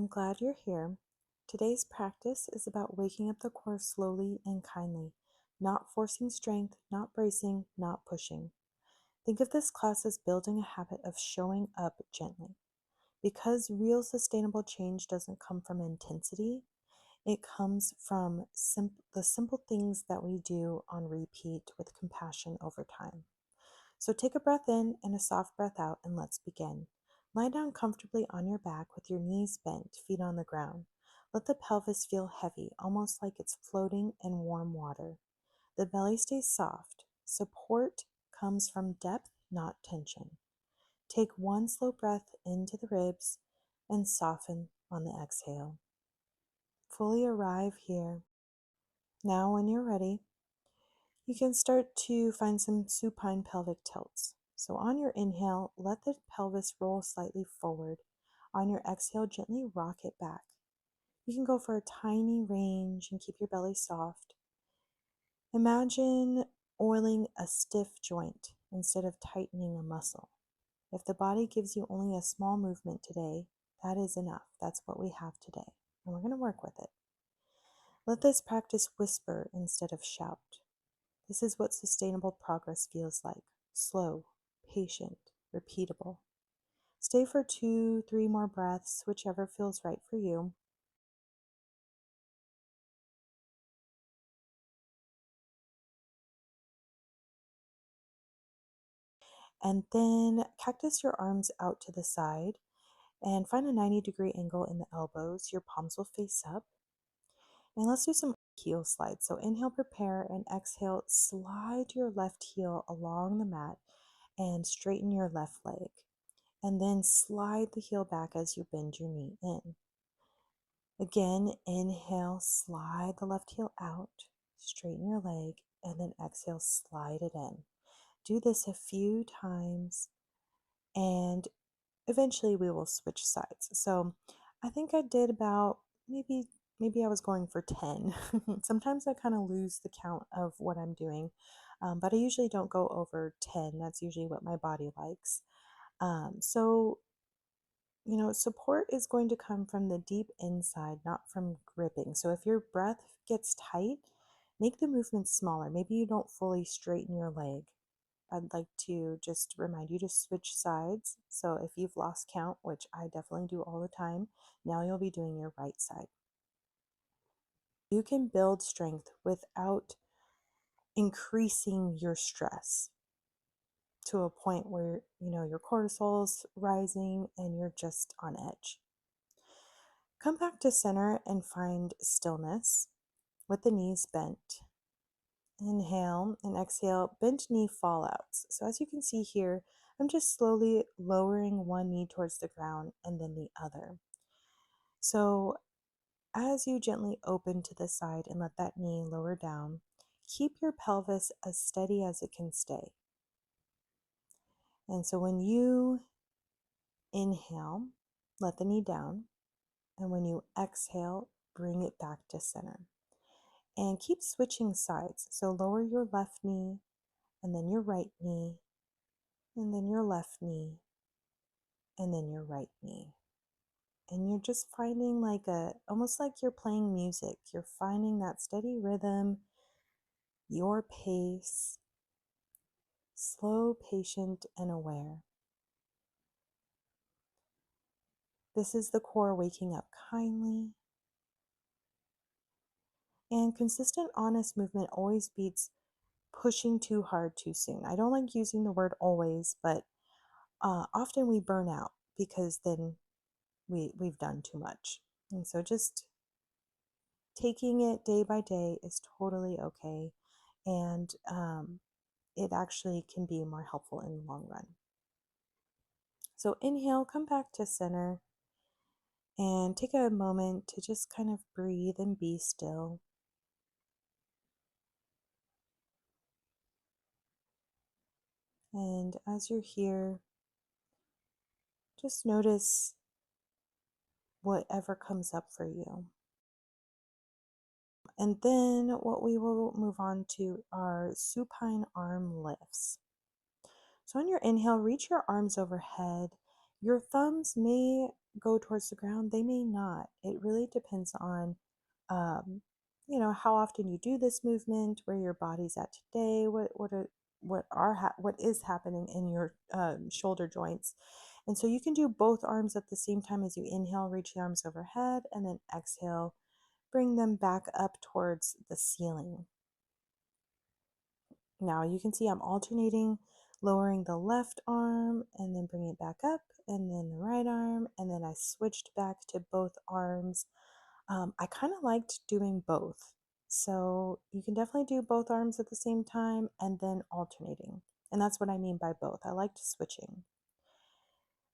I'm glad you're here. Today's practice is about waking up the core slowly and kindly, not forcing strength, not bracing, not pushing. Think of this class as building a habit of showing up gently. Because real sustainable change doesn't come from intensity, it comes from the simple things that we do on repeat with compassion over time. So take a breath in and a soft breath out, and let's begin. Lie down comfortably on your back with your knees bent, feet on the ground. Let the pelvis feel heavy, almost like it's floating in warm water. The belly stays soft. Support comes from depth, not tension. Take one slow breath into the ribs and soften on the exhale. Fully arrive here. Now, when you're ready, you can start to find some supine pelvic tilts. So on your inhale, let the pelvis roll slightly forward. On your exhale, gently rock it back. You can go for a tiny range and keep your belly soft. Imagine oiling a stiff joint instead of tightening a muscle. If the body gives you only a small movement today, that is enough. That's what we have today, and we're going to work with it. Let this practice whisper instead of shout. This is what sustainable progress feels like: slow, patient, repeatable. Stay for 2, 3 more breaths, whichever feels right for you. And then cactus your arms out to the side and find a 90-degree angle in the elbows. Your palms will face up. And let's do some heel slides. So inhale, prepare, and exhale, slide your left heel along the mat and straighten your left leg. And then slide the heel back as you bend your knee in. Again, inhale, slide the left heel out, straighten your leg, and then exhale, slide it in. Do this a few times, and eventually we will switch sides. So I think I did about maybe I was going for 10. Sometimes I kind of lose the count of what I'm doing, but I usually don't go over 10. That's usually what my body likes. So support is going to come from the deep inside, not from gripping. So if your breath gets tight, make the movement smaller. Maybe you don't fully straighten your leg. I'd like to just remind you to switch sides. So if you've lost count, which I definitely do all the time, now you'll be doing your right side. You can build strength without increasing your stress to a point where your cortisol's rising and you're just on edge. Come back to center and find stillness with the knees bent. Inhale and exhale, bent knee fallouts. So as you can see here, I'm just slowly lowering one knee towards the ground and then the other. So as you gently open to the side and let that knee lower down, keep your pelvis as steady as it can stay. And so when you inhale, let the knee down. And when you exhale, bring it back to center. And keep switching sides. So lower your left knee, and then your right knee, and then your left knee, and then your right knee. And you're just finding almost like you're playing music. You're finding that steady rhythm, your pace, slow, patient, and aware. This is the core waking up kindly. And consistent, honest movement always beats pushing too hard too soon. I don't like using the word always, but often we burn out because then we've done too much. And so just taking it day by day is totally okay. And it actually can be more helpful in the long run. So inhale, come back to center, and take a moment to just kind of breathe and be still. And as you're here, just notice whatever comes up for you. And then what we will move on to are supine arm lifts. So on your inhale, reach your arms overhead. Your thumbs may go towards the ground, they may not. It really depends on, um, how often you do this movement, where your body's at today, what is happening in your shoulder joints. And so you can do both arms at the same time. As you inhale, reach the arms overhead, and then exhale, bring them back up towards the ceiling. Now you can see I'm alternating, lowering the left arm and then bringing it back up, and then the right arm, and then I switched back to both arms. I kind of liked doing both. So you can definitely do both arms at the same time and then alternating. And that's what I mean by both. I liked switching.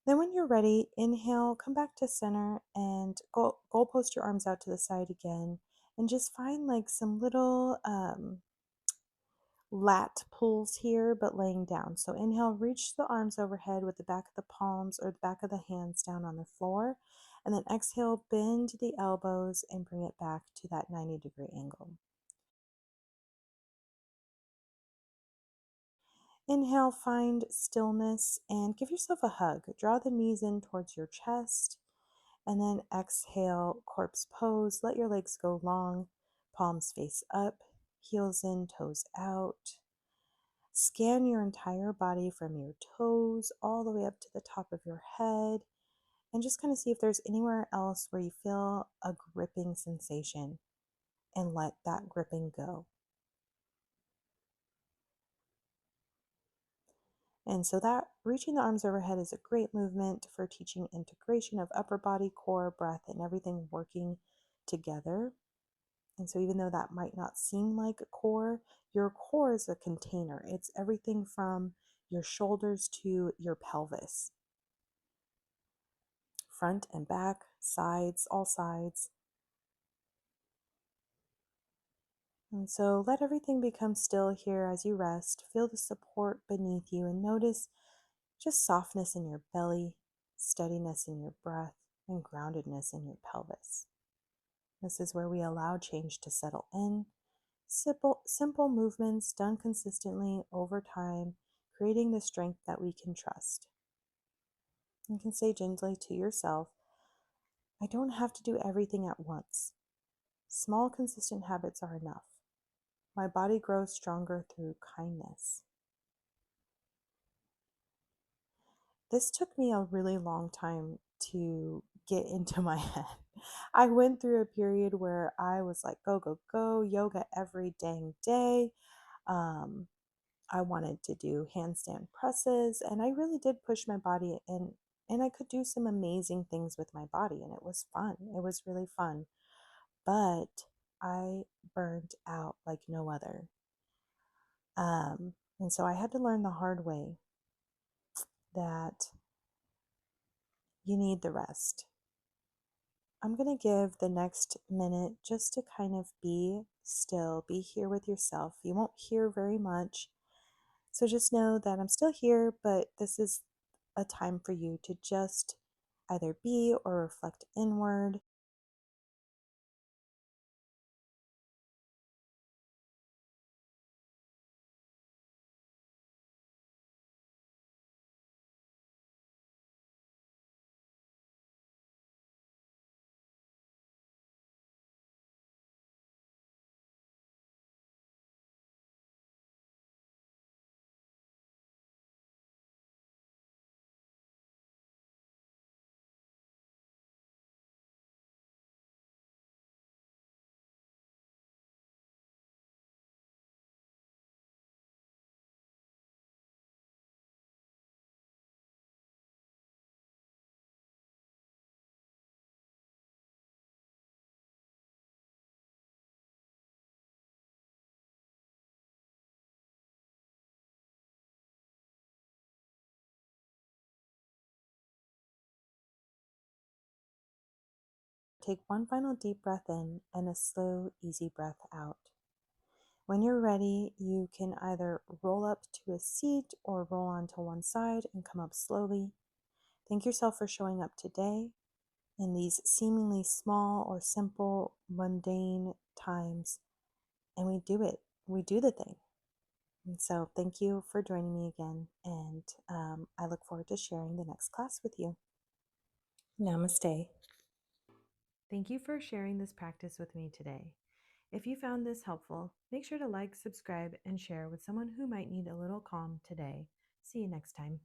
Then when you're ready, inhale, come back to center, and goal post your arms out to the side again, and just find like some little lat pulls here, but laying down. So inhale, reach the arms overhead with the back of the palms or the back of the hands down on the floor. And then exhale, bend the elbows and bring it back to that 90-degree angle. Inhale, find stillness and give yourself a hug. Draw the knees in towards your chest. And then exhale, corpse pose. Let your legs go long, palms face up, heels in, toes out. Scan your entire body from your toes all the way up to the top of your head, and just kind of see if there's anywhere else where you feel a gripping sensation, and let that gripping go. And so that reaching the arms overhead is a great movement for teaching integration of upper body, core, breath, and everything working together. And so even though that might not seem like a core, your core is a container. It's everything from your shoulders to your pelvis, front and back, sides, all sides. And so let everything become still here as you rest. Feel the support beneath you and notice just softness in your belly, steadiness in your breath, and groundedness in your pelvis. This is where we allow change to settle in. Simple movements done consistently over time, creating the strength that we can trust. You can say gently to yourself, I don't have to do everything at once. Small, consistent habits are enough. My body grows stronger through kindness. This took me a really long time to get into my head. I went through a period where I was like, go, go, go, yoga every dang day. Um, I wanted to do handstand presses, and I really did push my body, and I could do some amazing things with my body, and it was fun. It was really fun. But I burned out like no other. And so I had to learn the hard way that you need the rest. I'm going to give the next minute just to kind of be still, be here with yourself. You won't hear very much. So just know that I'm still here, but this is a time for you to just either be or reflect inward. Take one final deep breath in and a slow, easy breath out. When you're ready, you can either roll up to a seat or roll onto one side and come up slowly. Thank yourself for showing up today in these seemingly small or simple, mundane times. And we do it. We do the thing. And so thank you for joining me again. And I look forward to sharing the next class with you. Namaste. Thank you for sharing this practice with me today. If you found this helpful, make sure to like, subscribe, and share with someone who might need a little calm today. See you next time.